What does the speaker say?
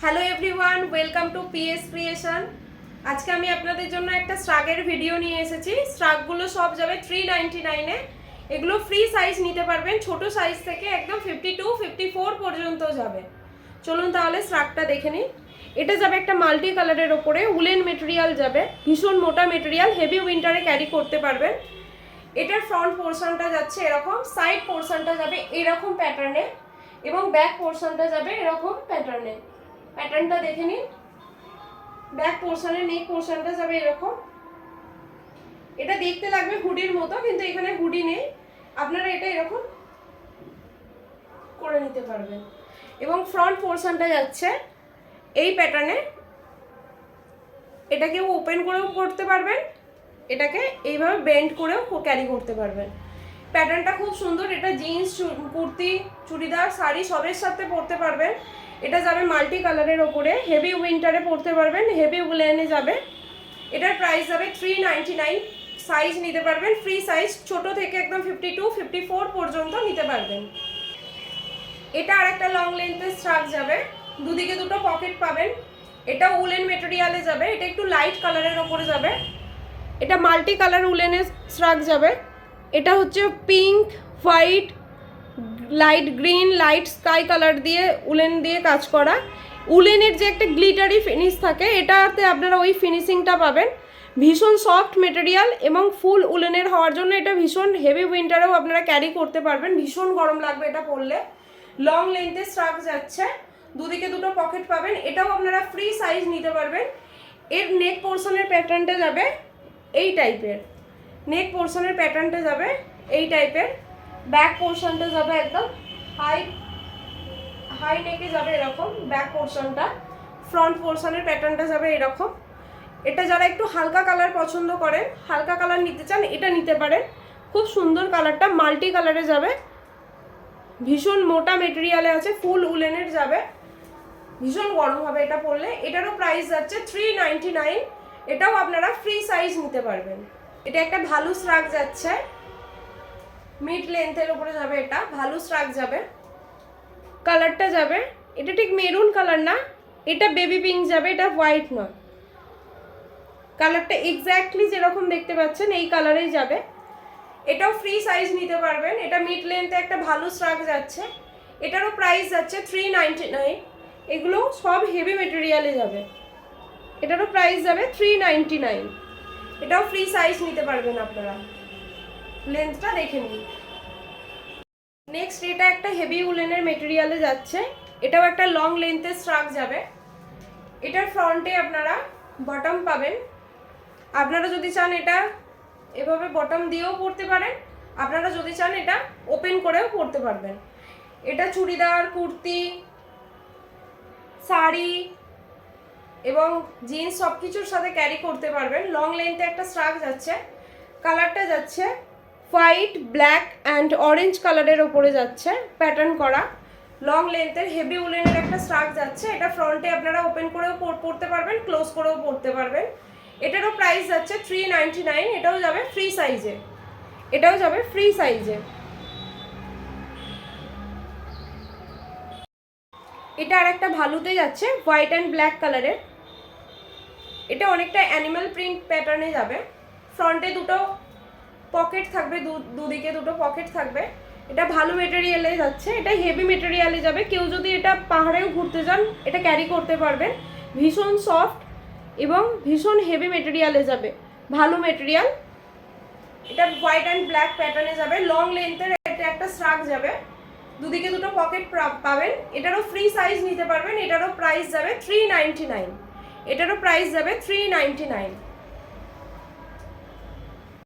Hello everyone, welcome to PS creation. আজকে আমি আপনাদের জন্য একটা স্ট্রাগের ভিডিও নিয়ে এসেছি। স্ট্রাগগুলো সব যাবে 399-এ। এগুলো ফ্রি সাইজ নিতে পারবেন, ছোট সাইজ থেকে একদম 52-54 পর্যন্ত যাবে। চলুন তাহলে স্ট্রাগটা দেখে নিই। এটা যাবে একটা মাল্টি কালারের ওপরে, উলেন মেটেরিয়াল যাবে, ভীষণ মোটা মেটেরিয়াল, হেভি উইন্টারে ক্যারি করতে পারবেন। এটার ফ্রন্ট পোর্শনটা যাচ্ছে এরকম, সাইড পোর্শনটা যাবে এরকম প্যাটার্নে এবং ব্যাক পোর্শনটা যাবে এরকম প্যাটার্নে। প্যাটার্নটা দেখে নিন। ব্যাক পোর্শনের নেক পোর্শনটা যাবে এরকম। এটা দেখতে লাগবে হুডির মতো, কিন্তু এখানে হুডি নেই। আপনারা এটা এরকম করে নিতে পারবেন। এবং ফ্রন্ট পোর্শনটা যাচ্ছে এই প্যাটার্নে। এটাকে ওপেন করেও করতে পারবেন, এটাকে এইভাবে বেন্ড করেও ক্যারি করতে পারবেন। প্যাটার্নটা খুব সুন্দর। এটা জিন্স, কুর্তি, চুড়িদার, শাড়ি সবের সাথে পরতে পারবেন। এটা যাবে মাল্টি কালারের ওপরে, হেভি উইন্টারে পরতে পারবেন, হেভি উলেনে যাবে। এটার প্রাইস যাবে 399। সাইজ নিতে পারবেন ফ্রি সাইজ, ছোট থেকে একদম 52-54 পর্যন্ত নিতে পারবেন। এটা আর একটা লং লেন্থের স্ট্রাগ যাবে, দুদিকে দুটো পকেট পাবেন। এটা উলেন মেটেরিয়ালে যাবে, এটা একটু লাইট কালারের ওপরে যাবে। এটা মাল্টি কালার উলেনের স্ট্রাগ যাবে। এটা হচ্ছে pink, white, light green, light sky colour দিয়ে উলেন দিয়ে কাজ করা। উলেনের যে একটা গ্লিটারি ফিনিশ থাকে, এটাতে আপনারা ওই ফিনিশিংটা পাবেন। ভীষণ সফট মেটেরিয়াল এবং ফুল উলেনের হওয়ার জন্য এটা ভীষণ হেভি উইন্টারেও আপনারা ক্যারি করতে পারবেন। ভীষণ গরম লাগবে এটা পরলে। লং লেন্থের স্ট্রাক যাচ্ছে, দুদিকে দুটো পকেট পাবেন। এটাও আপনারা ফ্রি সাইজ নিতে পারবেন। এর নেক পোর্শনের প্যাটার্নটা যাবে এই টাইপের। নেক পোর্শনের প্যাটার্নটা যাবে এই টাইপের। ব্যাক পোর্শনটা যাবে একদম হাই নেকে যাবে এরকম ব্যাক পোর্শনটা। ফ্রন্ট পোর্শনের প্যাটার্নটা যাবে এরকম। এটা যারা একটু হালকা কালার পছন্দ করেন, হালকা কালার নিতে চান, এটা নিতে পারেন। খুব সুন্দর কালারটা, মাল্টি কালারে যাবে, ভীষণ মোটা মেটেরিয়ালে আছে, ফুল উলেনের যাবে, ভীষণ গরম হবে এটা পরলে। এটারও প্রাইস যাচ্ছে 399। এটাও আপনারা ফ্রি সাইজ নিতে পারবেন। এটা একটা ভালো স্ট্রাক যাচ্ছে, মিড লেন্থের উপরে যাবে, এটা ভালো স্ট্রাক যাবে। কালারটা যাবে, এটা ঠিক মেরুন কালার না, এটা বেবি পিঙ্ক যাবে, এটা হোয়াইট নয়। কালারটা এক্স্যাক্টলি যেরকম দেখতে পাচ্ছেন এই কালারেই যাবে। এটাও ফ্রি সাইজ নিতে পারবেন। এটা মিড লেন্থে একটা ভালো স্ট্রাক যাচ্ছে। এটারও প্রাইস যাচ্ছে 399। এগুলো সব হেভি মেটেরিয়ালে যাবে। এটারও প্রাইস যাবে 399। এটাও ফ্রি সাইজ নিতে পারবেন আপনারা। লেন্থটা দেখে নিন। নেক্সট এটা একটা হেভি উলেনের মেটেরিয়ালে যাচ্ছে। এটাও একটা লং লেন্থের স্ট্রাক যাবে। এটার ফ্রন্টে আপনারা বটম পাবেন। আপনারা যদি চান এটা এভাবে বটম দিয়েও পরতে পারেন, আপনারা যদি চান এটা ওপেন করেও পরতে পারবেন। এটা চুড়িদার, কুর্তি, শাড়ি এবং জিন্স সব কিছুর সাথে ক্যারি করতে পারবেন। লং লেন্থে একটা স্ট্রাক যাচ্ছে। কালারটা যাচ্ছে হোয়াইট, ব্ল্যাক অ্যান্ড অরেঞ্জ কালারের ওপরে যাচ্ছে, প্যাটার্ন করা। লং লেন্থের হেভি উলেনের একটা স্ট্রাক যাচ্ছে। এটা ফ্রন্টে আপনারা ওপেন করেও পরতে পারবেন, ক্লোজ করেও পরতে পারবেন। এটারও প্রাইস যাচ্ছে 399। এটাও যাবে ফ্রি সাইজে। এটাও যাবে ফ্রি সাইজে। এটা আর একটা ভালোতে যাচ্ছে, হোয়াইট অ্যান্ড ব্ল্যাক কালারের। এটা অনেকটা অ্যানিমাল প্রিন্ট প্যাটার্নে যাবে। ফ্রন্টে দুটো পকেট থাকবে, দুদিকে দুটো পকেট থাকবে। এটা ভালো মেটেরিয়ালে যাচ্ছে, এটা হেভি মেটেরিয়ালে যাবে। কেউ যদি এটা পাহাড়েও ঘুরতে যান, এটা ক্যারি করতে পারবেন। ভীষণ সফট এবং ভীষণ হেভি মেটেরিয়ালে যাবে, ভালো মেটেরিয়াল। এটা হোয়াইট অ্যান্ড ব্ল্যাক প্যাটার্নে যাবে। লং লেন্থের এটা একটা স্ট্রাক যাবে, দুদিকে দুটো পকেট পাবেন। এটারও ফ্রি সাইজ নিতে পারবেন। এটারও প্রাইস যাবে 399। এটারও প্রাইস যাবে 399।